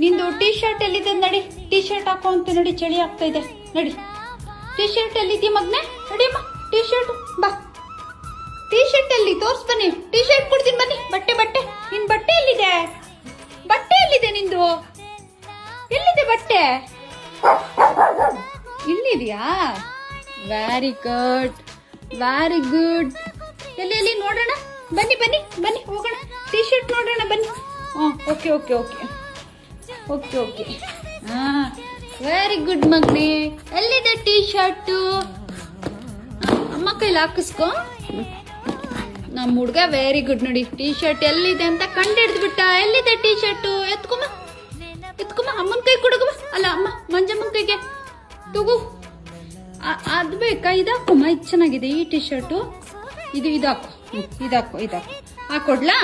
ನಿಂದು tea shirt ಎಲ್ಲಿದೆ ನಡಿ, ಟೀ ಶರ್ಟ್ ಹಾಕೋ ಅಂತ ನಡಿ, ಚಳಿ ಆಗ್ತಾ ಇದೆ ನಡಿ. ಟೀ ಶರ್ಟ್ ಎಲ್ಲಿದ್ದೀಯ ಮಗ್ನೆ? ನಡಿಯಮ್ಮ ಟೀ ಶರ್ಟ್ ಬಾ. ಟೀ ಶರ್ಟ್ ಎಲ್ಲಿ ತೋರ್ಸ್ ಬನ್ನಿ, ಟೀ ಶರ್ಟ್ ಕೊಡ್ತೀನಿ ಬನ್ನಿ. ಬಟ್ಟೆ ನಿನ್ ಬಟ್ಟೆ ಎಲ್ಲಿದೆ? ಬಟ್ಟೆ ಎಲ್ಲಿದೆ ನಿಂದು? ಎಲ್ಲಿದೆ ಬಟ್ಟೆ? ಇಲ್ಲಿದ್ಯಾ? Very good very good. ಎಲ್ಲಿ ನೋಡೋಣ, ಬನ್ನಿ ಬನ್ನಿ ಬನ್ನಿ ಹೋಗೋಣ, ಟೀ ಶರ್ಟ್ ನೋಡೋಣ ಬನ್ನಿ. Okay okay okay okay okay very good ಮಗ್ನೆ. ಎಲ್ಲಿದೆ ಟೀ ಶರ್ಟು? ಅಮ್ಮ ಕೈಲಿ ಹಾಕಿಸ್ಕೊ. ನಮ್ಮ ಹುಡ್ಗ ವೆರಿ ಗುಡ್ ನೋಡಿ, ಟೀ ಶರ್ಟ್ ಎಲ್ಲಿದೆ ಅಂತ ಕಂಡು ಹಿಡಿದ್ಬಿಟ್ಟ. ಎಲ್ಲಿದೆ ಟೀ ಶರ್ಟು? ಎತ್ಕೊಮ್ಮ ಅಮ್ಮನ ಕೈ ಕೊಡಗಮ್ಮ. ಅಲ್ಲ ಅಮ್ಮ ಮಂಜಮ್ಮನ ಕೈಗೆ ತಗೋ. ಅದು ಬೇಕಾ? ಇದಾಕಮ್ಮ, ಇದು ಚೆನ್ನಾಗಿದೆ ಈ ಟೀ ಶರ್ಟು. ಇದಾಕು ಇದಾಕು ಹಾಕೊಡ್ಲಾ?